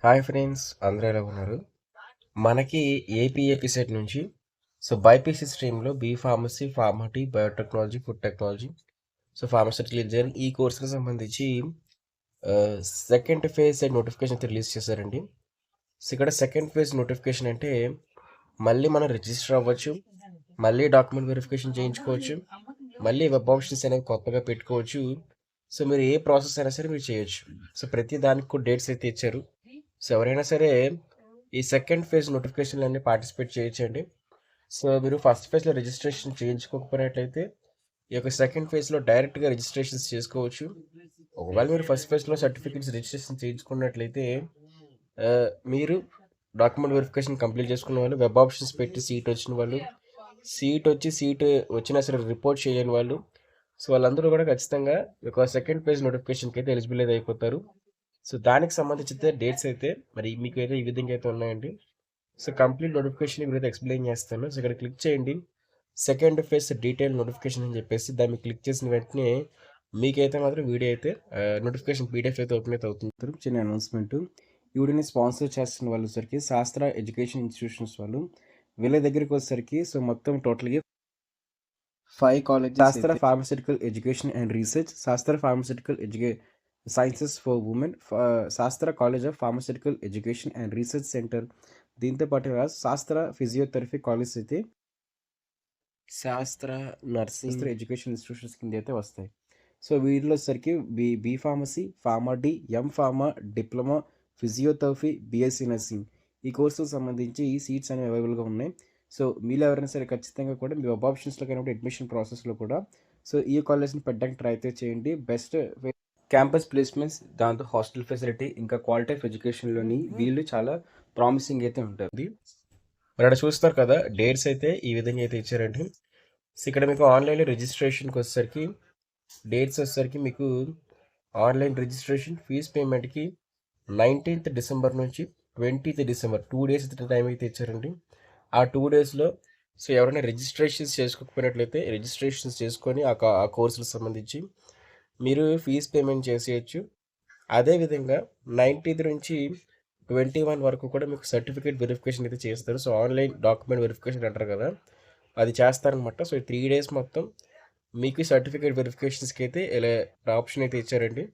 Hi friends, అందరూ ఎలా ఉన్నారు? మనకి ఏపీ సెట్ నుంచి బైపీసీ స్ట్రీమ్లో B pharmacy, Pharm D, biotechnology, food technology, pharmaceutical engineering ఈ కోర్సుకి సంబంధించి సెకండ్ ఫేజ్ నోటిఫికేషన్ అయితే రిలీజ్ చేశారండి. ఇక్కడ సెకండ్ ఫేజ్ నోటిఫికేషన్ అంటే మళ్ళీ మనం రిజిస్టర్ అవ్వచ్చు, మళ్ళీ డాక్యుమెంట్ వెరిఫికేషన్ చేయించుకోవచ్చు, మళ్ళీ వెబ్ ఆప్షన్స్ అనేవి కొత్తగా పెట్టుకోవచ్చు. మీరు ఏ ప్రాసెస్ అయినా సరే మీరు చేయొచ్చు. ప్రతి దానికి కూడా డేట్స్ అయితే ఇచ్చారు. ఎవరైనా సరే ఈ సెకండ్ ఫేజ్ నోటిఫికేషన్లు అన్నీ పార్టిసిపేట్ చేయొచ్చండి. మీరు ఫస్ట్ ఫేజ్లో రిజిస్ట్రేషన్ చేయించుకోకపోయినట్లయితే ఈ యొక్క సెకండ్ ఫేజ్లో డైరెక్ట్గా రిజిస్ట్రేషన్స్ చేసుకోవచ్చు. ఒకవేళ మీరు ఫస్ట్ ఫేజ్లో సర్టిఫికేట్స్ రిజిస్ట్రేషన్ చేయించుకున్నట్లయితే మీరు డాక్యుమెంట్ వెరిఫికేషన్ కంప్లీట్ చేసుకున్న వాళ్ళు, వెబ్ ఆప్షన్స్ పెట్టి సీట్ వచ్చిన వాళ్ళు, సీట్ వచ్చినా సరే రిపోర్ట్ చేయలేని వాళ్ళు, వాళ్ళందరూ కూడా ఖచ్చితంగా ఒక సెకండ్ ఫేజ్ నోటిఫికేషన్కి అయితే ఎలిజిబుల్ అయితే అయిపోతారు. దానికి సంబంధించిన డేట్స్ అయితే మరి మీకు అయితే ఈ విధంగా అయితే ఉన్నాయండి. కంప్లీట్ నోటిఫికేషన్ ఇప్పుడైతే ఎక్స్ప్లెయిన్ చేస్తాను. ఇక్కడ క్లిక్ చేయండి, సెకండ్ ఫేజ్ డీటెయిల్ నోటిఫికేషన్ అని చెప్పేసి దాన్ని క్లిక్ చేసిన వెంటనే మీకైతే మాత్రం వీడియో అయితే నోటిఫికేషన్ పీడిఎఫ్ అయితే ఓపెన్ అయితే అవుతుంది. చిన్న అనౌన్స్మెంట్, ఈ వీడియోని స్పాన్సర్ చేస్తున్న వాళ్ళు వచ్చరికి శాస్త్ర ఎడ్యుకేషన్ ఇన్స్టిట్యూషన్స్ వాళ్ళు. వీళ్ళ దగ్గరికి వచ్చేసరికి మొత్తం టోటల్గా 5 కాలేజెస్, శాస్త్ర ఫార్మస్యూటికల్ ఎడ్యుకేషన్ అండ్ రీసెర్చ్, శాస్త్ర ఫార్మస్యూటికల్ సైన్సెస్ ఫర్ ఉమెన్, శాస్త్ర college of pharmaceutical education and research centre, దీంతో పాటుగా శాస్త్ర ఫిజియోథెరపీ కాలేజ్ అయితే శాస్త్ర నర్సింగ్ ఎడ్యుకేషన్ ఇన్స్టిట్యూషన్స్ కింద అయితే వస్తాయి. వీటిలో వచ్చేసరికి B pharmacy, pharma D, M pharma, diploma, physiotherapy, BSc nursing ఈ కోర్సుకు సంబంధించి ఈ సీట్స్ అనేవి అవైలబుల్గా ఉన్నాయి. మీలో ఎవరైనా సరే ఖచ్చితంగా కూడా మీ వెబ్ ఆప్షన్స్లో కానీ అడ్మిషన్ ప్రాసెస్లో కూడా ఈ కాలేజ్ని పెట్టడానికి ట్రై అయితే చేయండి. బెస్ట్ క్యాంపస్ ప్లేస్మెంట్స్, దాంతో హాస్టల్ ఫెసిలిటీ, ఇంకా క్వాలిటీ ఆఫ్ ఎడ్యుకేషన్లోని వీళ్ళు చాలా ప్రామిసింగ్ అయితే ఉంటుంది. మరి అక్కడ చూస్తారు కదా, డేట్స్ అయితే ఈ విధంగా అయితే ఇచ్చారండి. ఇక్కడ మీకు ఆన్లైన్లో రిజిస్ట్రేషన్కి వచ్చేసరికి డేట్స్ వచ్చేసరికి మీకు ఆన్లైన్ రిజిస్ట్రేషన్ ఫీజ్ పేమెంట్కి 19th డిసెంబర్ నుంచి 20th డిసెంబర్ 2 days టైం అయితే ఇచ్చారండి. ఆ 2 daysలో ఎవరైనా రిజిస్ట్రేషన్స్ చేసుకోకపోయినట్లయితే రిజిస్ట్రేషన్స్ చేసుకొని ఆ కోర్సులకు సంబంధించి మీరు ఫీజ్ పేమెంట్ చేసేయచ్చు. అదేవిధంగా 19th నుంచి 21 వరకు కూడా మీకు సర్టిఫికేట్ వెరిఫికేషన్ అయితే చేస్తారు. ఆన్లైన్ డాక్యుమెంట్ వెరిఫికేషన్ అంటారు కదా, అది చేస్తారనమాట. 3 days మొత్తం మీకు సర్టిఫికేట్ వెరిఫికేషన్స్కి అయితే ఇలా ఆప్షన్ అయితే ఇచ్చారండి.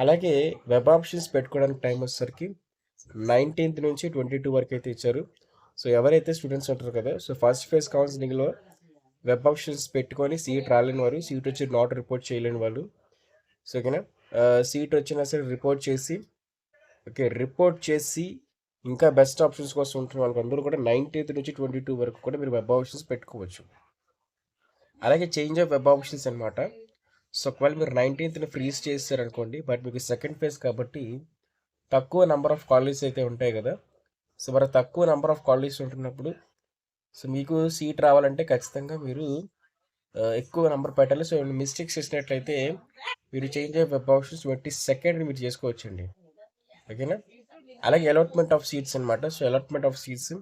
అలాగే వెబ్ ఆప్షన్స్ పెట్టుకోవడానికి టైం వచ్చేసరికి 19th నుంచి 22 వరకు అయితే ఇచ్చారు. ఎవరైతే స్టూడెంట్స్ ఉంటారు కదా, ఫస్ట్ ఫేజ్ కౌన్సిలింగ్లో వెబ్ ఆప్షన్స్ పెట్టుకొని సీట్ రాలేని వారు, సీట్ వచ్చి నాట్ రిపోర్ట్ చేయలేని వాళ్ళు, ఓకేనా, సీట్ వచ్చినా సరే రిపోర్ట్ చేసి ఇంకా బెస్ట్ ఆప్షన్స్ కోసం ఉంటున్న వాళ్ళందరూ కూడా 19th నుంచి 22 వరకు కూడా మీరు వెబ్ ఆప్షన్స్ పెట్టుకోవచ్చు. అలాగే చేంజ్ ఆఫ్ వెబ్ ఆప్షన్స్ అనమాట. ఒకవేళ మీరు 19th ఫ్రీజ్ చేస్తారనుకోండి, బట్ మీకు సెకండ్ ఫేజ్ కాబట్టి తక్కువ నెంబర్ ఆఫ్ కాలేజెస్ అయితే ఉంటాయి కదా. మరి తక్కువ నెంబర్ ఆఫ్ కాలేజెస్ ఉంటున్నప్పుడు మీకు సీట్ రావాలంటే ఖచ్చితంగా మీరు ఎక్కువ నెంబర్ పెట్టాలి. మిస్టేక్స్ చేసినట్లయితే మీరు change of web options 22nd మీరు చేసుకోవచ్చండి, ఓకేనా. అలాగే అలాట్మెంట్ ఆఫ్ సీట్స్ అనమాట. అలాట్మెంట్ ఆఫ్ సీట్స్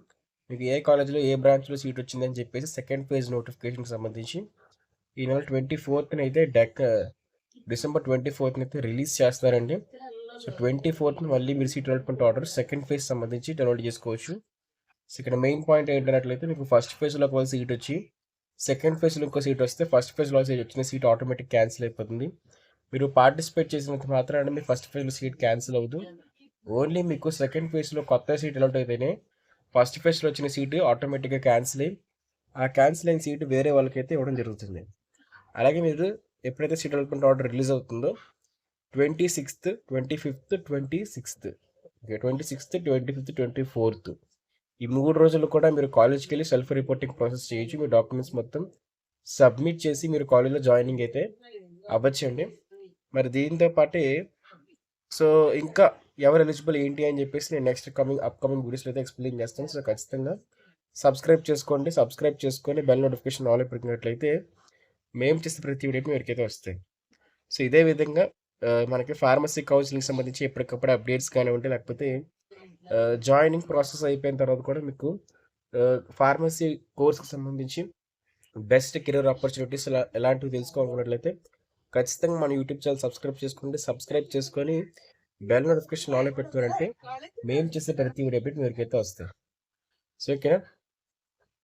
మీకు ఏ కాలేజ్లో ఏ బ్రాంచ్లో సీట్ వచ్చిందని చెప్పేసి సెకండ్ ఫేజ్ నోటిఫికేషన్కి సంబంధించి ఈ నెల 24th అయితే డిసెంబర్ 24th అయితే రిలీజ్ చేస్తారండి. 24th మళ్ళీ మీరు seat allotment order second phase సంబంధించి డౌన్లోడ్ చేసుకోవచ్చు. ఇక్కడ మెయిన్ పాయింట్ ఏంటన్నట్లయితే మీకు ఫస్ట్ ఫేజ్లో ఒక సీట్ వచ్చి సెకండ్ ఫేజ్లో ఇంకో సీట్ వస్తే ఫస్ట్ ఫేజ్లో వచ్చిన సీట్ ఆటోమేటిక్ క్యాన్సిల్ అయిపోతుంది. మీరు పార్టిసిపేట్ చేసినంత మాత్రాన మీ ఫస్ట్ ఫేజ్లో సీట్ క్యాన్సిల్ అవ్వదు. ఓన్లీ మీకు సెకండ్ ఫేజ్లో కొత్త సీట్ అలాట్ అయితేనే ఫస్ట్ ఫేజ్లో వచ్చిన సీటు ఆటోమేటిక్గా క్యాన్సిల్ అయ్యి ఆ క్యాన్సిల్ అయిన సీటు వేరే వాళ్ళకైతే ఇవ్వడం జరుగుతుంది. అలాగే మీరు ఎప్పుడైతే సీట్ అలాట్మెంట్ ఆర్డర్ రిలీజ్ అవుతుందో 26th, 25th, 26th, 26th, 25th, 24th ఈ 3 రోజులు కూడా మీరు కాలేజ్కి వెళ్ళి సెల్ఫ్ రిపోర్టింగ్ ప్రాసెస్ చేయొచ్చు. మీ డాక్యుమెంట్స్ మొత్తం సబ్మిట్ చేసి మీరు కాలేజ్లో జాయినింగ్ అయితే అవ్వచ్చండి. మరి దీంతో పాటే ఇంకా ఎవరు ఎలిజిబుల్ ఏంటి అని చెప్పేసి నేను నెక్స్ట్ అప్కమింగ్ వీడియోస్లో అయితే ఎక్స్ప్లెయిన్ చేస్తాను. ఖచ్చితంగా సబ్స్క్రైబ్ చేసుకోండి. సబ్స్క్రైబ్ చేసుకొని బెల్ నోటిఫికేషన్ ఆల్ పెట్టినట్లయితే మేము చేసే ప్రతి వీడియో ఎవరికైతే వస్తాయి. ఇదే విధంగా మనకి ఫార్మసీ కౌన్సిలింగ్ సంబంధించి ఎప్పటికప్పుడు అప్డేట్స్ కానివ్వండి, లేకపోతే జాయినింగ్ ప్రాసెస్ అయిపోయిన తర్వాత కూడా మీకు ఫార్మసీ కోర్స్కి సంబంధించి బెస్ట్ కెరీర్ ఆపర్చునిటీస్ ఎలాంటివి తెలుసుకోవాలన్నట్లయితే ఖచ్చితంగా మన యూట్యూబ్ ఛానల్ సబ్స్క్రైబ్ చేసుకోండి. సబ్స్క్రైబ్ చేసుకొని బెల్ నోటిఫికేషన్ ఆన్లో పెట్టుకున్నారంటే మేము చేసే ప్రతి వీడియో అప్డేట్ మీకైతే వస్తాయి. సో ఓకేనా.